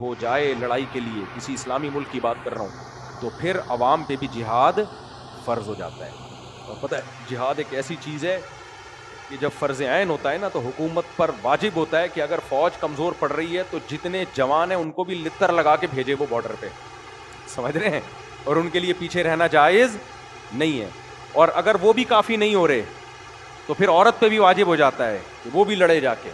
ہو جائے لڑائی کے لیے، کسی اسلامی ملک کی بات کر رہا ہوں، تو پھر عوام پہ بھی جہاد فرض ہو جاتا ہے۔ اور پتہ ہے جہاد ایک ایسی چیز ہے کہ جب فرض عین ہوتا ہے نا تو حکومت پر واجب ہوتا ہے کہ اگر فوج کمزور پڑ رہی ہے تو جتنے جوان ہیں ان کو بھی لتر لگا کے بھیجے وہ بارڈر پہ، سمجھ رہے ہیں، اور ان کے لیے پیچھے رہنا جائز نہیں ہے۔ اور اگر وہ بھی کافی نہیں ہو رہے تو پھر عورت پہ بھی واجب ہو جاتا ہے کہ وہ بھی لڑے جا کے۔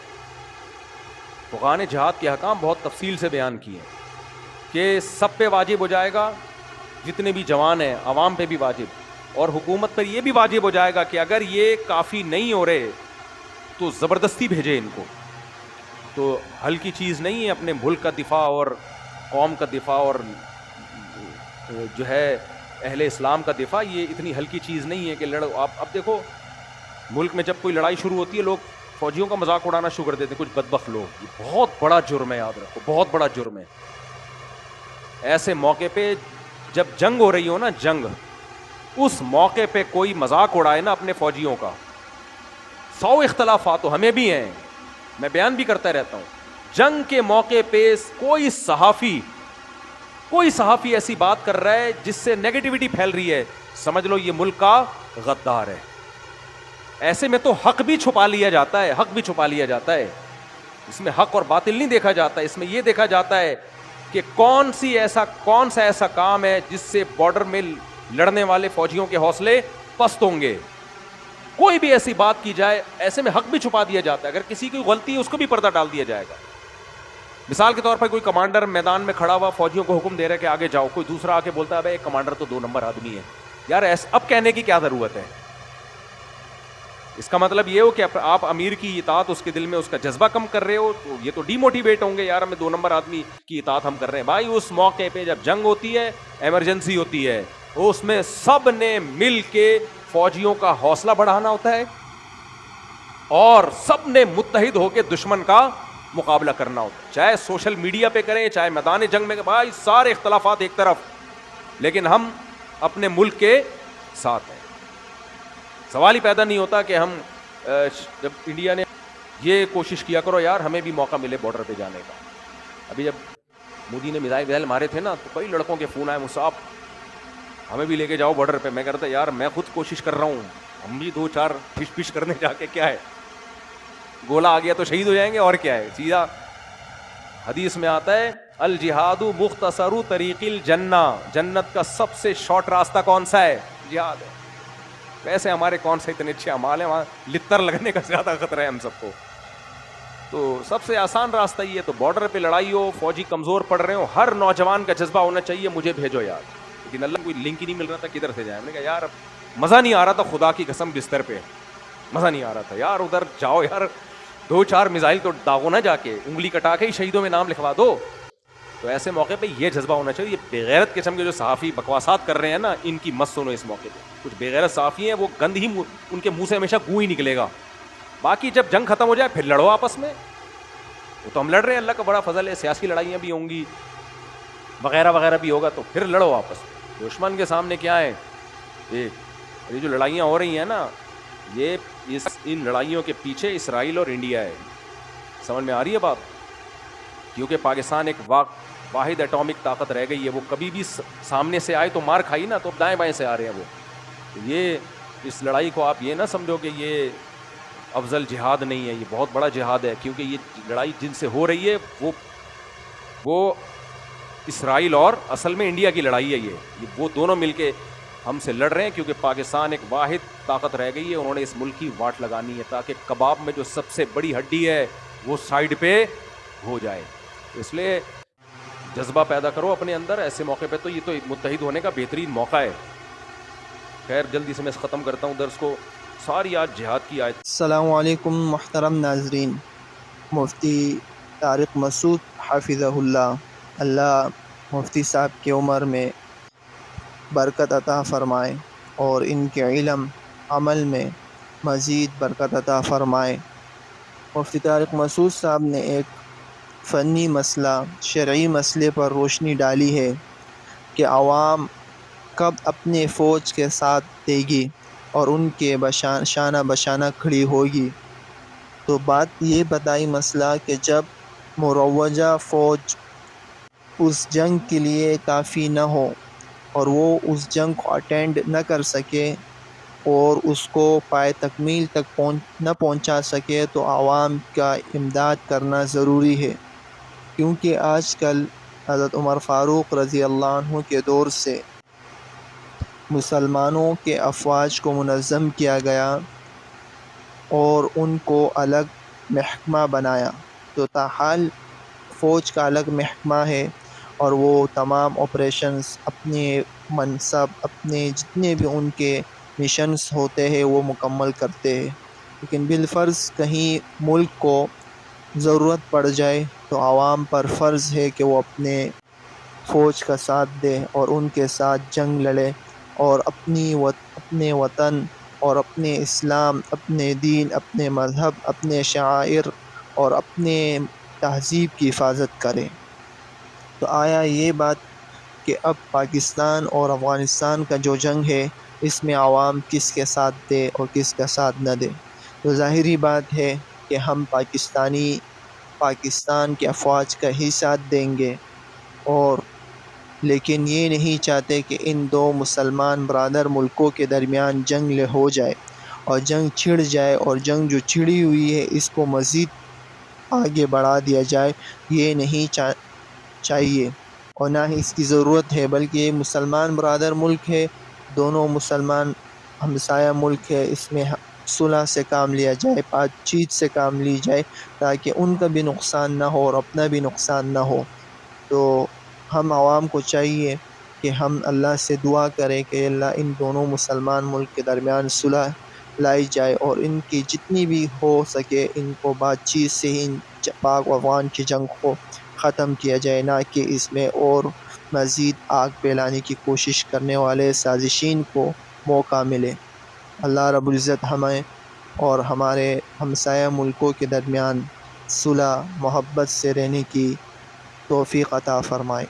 فقہاء نے جہاد کے احکام بہت تفصیل سے بیان کیے ہیں کہ سب پہ واجب ہو جائے گا، جتنے بھی جوان ہیں عوام پہ بھی واجب، اور حکومت پر یہ بھی واجب ہو جائے گا کہ اگر یہ کافی نہیں ہو رہے تو زبردستی بھیجے ان کو۔ تو ہلکی چیز نہیں ہے اپنے ملک کا دفاع اور قوم کا دفاع اور جو ہے اہل اسلام کا دفاع، یہ اتنی ہلکی چیز نہیں ہے کہ لڑو آپ۔ اب دیکھو ملک میں جب کوئی لڑائی شروع ہوتی ہے لوگ فوجیوں کا مذاق اڑانا شروع کر دیتے ہیں، کچھ بدبخت لوگ، یہ بہت بڑا جرم ہے، یاد رکھو بہت بڑا جرم ہے۔ ایسے موقع پہ جب جنگ ہو رہی ہو نا، جنگ، اس موقع پہ کوئی مذاق اڑائے نا اپنے فوجیوں کا، 100 اختلافات تو ہمیں بھی ہیں، میں بیان بھی کرتا رہتا ہوں، جنگ کے موقع پہ کوئی صحافی ایسی بات کر رہا ہے جس سے نیگیٹیوٹی پھیل رہی ہے، سمجھ لو یہ ملک کا غدار ہے۔ ایسے میں تو حق بھی چھپا لیا جاتا ہے، حق بھی چھپا لیا جاتا ہے، اس میں حق اور باطل نہیں دیکھا جاتا، اس میں یہ دیکھا جاتا ہے کہ کون سا ایسا کام ہے جس سے بارڈر میں لڑنے والے فوجیوں کے حوصلے پست ہوں گے۔ کوئی بھی ایسی بات کی جائے، ایسے میں حق بھی چھپا دیا جاتا ہے، اگر کسی کی غلطی ہے اس کو بھی پردہ ڈال دیا جائے گا۔ مثال کے طور پر کوئی کمانڈر میدان میں کھڑا ہوا فوجیوں کو حکم دے رہا ہے کہ آگے جاؤ، کوئی دوسرا آ کے بولتا ہے بھائی کمانڈر تو 2 نمبر آدمی ہے، یار اب کہنے کی کیا ضرورت ہے؟ اس کا مطلب یہ ہو کہ آپ امیر کی اطاعت اس کے دل میں اس کا جذبہ کم کر رہے ہو، تو یہ تو ڈی موٹیویٹ ہوں گے، یار ہمیں 2 نمبر آدمی کی اطاعت ہم کر رہے ہیں۔ بھائی اس موقع پہ جب جنگ ہوتی ہے، ایمرجنسی ہوتی ہے، اس میں سب نے مل کے فوجیوں کا حوصلہ بڑھانا ہوتا ہے اور سب نے متحد ہو کے دشمن کا مقابلہ کرنا ہوتا ہے، چاہے سوشل میڈیا پہ کریں چاہے میدان جنگ میں، بھائی سارے اختلافات ایک طرف، لیکن ہم اپنے ملک کے ساتھ ہیں۔ سوال ہی پیدا نہیں ہوتا کہ ہم جب انڈیا نے یہ کوشش کیا کرو یار ہمیں بھی موقع ملے بارڈر پہ جانے کا۔ ابھی جب مودی نے میزائل مارے تھے نا تو کئی لڑکوں کے فون آئے، مصعب ہمیں بھی لے کے جاؤ بارڈر پہ۔ میں کہتا یار میں خود کوشش کر رہا ہوں، ہم بھی 2-4 پش کرنے جا کے کیا ہے، گولا آ گیا تو شہید ہو جائیں گے اور کیا ہے۔ سیدھا حدیث میں آتا ہے الجہاد مختصر طریق الجنہ، جنت کا سب سے شارٹ راستہ کون سا ہے؟ جہاد ہے۔ ویسے ہمارے کون سے اتنے اچھے اعمال ہیں، وہاں لتر لگنے کا زیادہ خطرہ ہے ہم سب کو، تو سب سے آسان راستہ یہ ہے۔ تو بارڈر پہ لڑائی ہو، فوجی کمزور پڑ رہے ہو، ہر نوجوان کا جذبہ ہونا چاہیے مجھے بھیجو یار، لیکن اللہ کوئی لنک ہی نہیں مل رہا تھا کدھر سے جائے۔ میں نے کہا یار مزہ نہیں آ رہا تھا، خدا کی قسم بستر پہ مزہ نہیں آ رہا تھا یار، ادھر جاؤ یار 2-4 میزائل تو داغو نہ، جا کے انگلی کٹا کے ہی شہیدوں میں نام لکھوا دو۔ تو ایسے موقع پہ یہ جذبہ ہونا چاہیے۔ یہ بےغیرت قسم کے جو صحافی بکواسات کر رہے ہیں نا، ان کی مت سنو اس موقع پہ۔ کچھ بےغیرت صحافی ہیں وہ گند ہی ان کے منہ سے ہمیشہ گوں ہی نکلے گا، باقی جب جنگ ختم ہو جائے پھر لڑو آپس میں، وہ تو ہم لڑ رہے ہیں، اللہ کا بڑا فضل ہے، سیاسی لڑائیاں بھی ہوں گی وغیرہ وغیرہ بھی ہوگا، تو پھر لڑو آپس میں۔ دشمن کے سامنے کیا ہے، یہ جو لڑائیاں ہو رہی ہیں نا، ان لڑائیوں کے پیچھے اسرائیل اور انڈیا ہے، سمجھ میں آ رہی ہے بات؟ کیونکہ پاکستان ایک واحد ایٹامک طاقت رہ گئی ہے، وہ کبھی بھی سامنے سے آئے تو مار کھائی نا، تو دائیں بائیں سے آ رہے ہیں وہ۔ یہ اس لڑائی کو آپ یہ نہ سمجھو کہ یہ افضل جہاد نہیں ہے، یہ بہت بڑا جہاد ہے، کیونکہ یہ لڑائی جن سے ہو رہی ہے وہ اسرائیل اور اصل میں انڈیا کی لڑائی ہے، یہ وہ دونوں مل کے ہم سے لڑ رہے ہیں، کیونکہ پاکستان ایک واحد طاقت رہ گئی ہے، انہوں نے اس ملک کی واٹ لگانی ہے تاکہ کباب میں جو سب سے بڑی ہڈی ہے وہ سائیڈ پہ ہو جائے۔ اس لیے جذبہ پیدا کرو اپنے اندر، ایسے موقع پہ تو یہ تو متحد ہونے کا بہترین موقع ہے۔ خیر جلدی سے میں ختم کرتا ہوں درس کو، ساری آج جہاد کی آیت۔ السلام علیکم محترم ناظرین، مفتی طارق مسعود حافظہ اللہ مفتی صاحب کی عمر میں برکت عطا فرمائے اور ان کے علم عمل میں مزید برکت عطا فرمائے۔ مفتی طارق مسعود صاحب نے ایک فنی مسئلہ، شرعی مسئلے پر روشنی ڈالی ہے کہ عوام کب اپنے فوج کے ساتھ دے گی اور ان کے شانہ بشانہ کھڑی ہوگی۔ تو بات یہ بتائی مسئلہ کہ جب مروجہ فوج اس جنگ کے لیے کافی نہ ہو اور وہ اس جنگ کو اٹینڈ نہ کر سکے اور اس کو پائے تکمیل تک نہ پہنچا سکے تو عوام کا امداد کرنا ضروری ہے، کیونکہ آج کل حضرت عمر فاروق رضی اللہ عنہ کے دور سے مسلمانوں کے افواج کو منظم کیا گیا اور ان کو الگ محکمہ بنایا، تو تاحال فوج کا الگ محکمہ ہے اور وہ تمام آپریشنز اپنے منصب اپنے جتنے بھی ان کے مشنز ہوتے ہیں وہ مکمل کرتے ہیں، لیکن بالفرض کہیں ملک کو ضرورت پڑ جائے تو عوام پر فرض ہے کہ وہ اپنے فوج کا ساتھ دے اور ان کے ساتھ جنگ لڑے اور اپنے وطن اور اپنے اسلام، اپنے دین، اپنے مذہب، اپنے شعائر اور اپنے تہذیب کی حفاظت کرے۔ تو آیا یہ بات کہ اب پاکستان اور افغانستان کا جو جنگ ہے اس میں عوام کس کے ساتھ دے اور کس کا ساتھ نہ دے؟ تو ظاہری بات ہے کہ ہم پاکستان کے افواج کا ہی ساتھ دیں گے، اور لیکن یہ نہیں چاہتے کہ ان دو مسلمان برادر ملکوں کے درمیان جنگ ہو جائے اور جنگ چھڑ جائے، اور جنگ جو چھڑی ہوئی ہے اس کو مزید آگے بڑھا دیا جائے۔ یہ نہیں چاہیے اور نہ ہی اس کی ضرورت ہے، بلکہ یہ مسلمان برادر ملک ہے، دونوں مسلمان ہمسایہ ملک ہے، اس میں صلح سے کام لیا جائے، بات چیت سے کام لی جائے تاکہ ان کا بھی نقصان نہ ہو اور اپنا بھی نقصان نہ ہو۔ تو ہم عوام کو چاہیے کہ ہم اللہ سے دعا کریں کہ اللہ ان دونوں مسلمان ملک کے درمیان صلح لائی جائے اور ان کی جتنی بھی ہو سکے ان کو بات چیت سے ہی ان پاک و افغان کی جنگ کو ختم کیا جائے، نہ کہ اس میں اور مزید آگ پھیلانے کی کوشش کرنے والے سازشین کو موقع ملے۔ اللہ رب العزت ہمیں اور ہمارے ہمسایہ ملکوں کے درمیان صلح محبت سے رہنے کی توفیق عطا فرمائے۔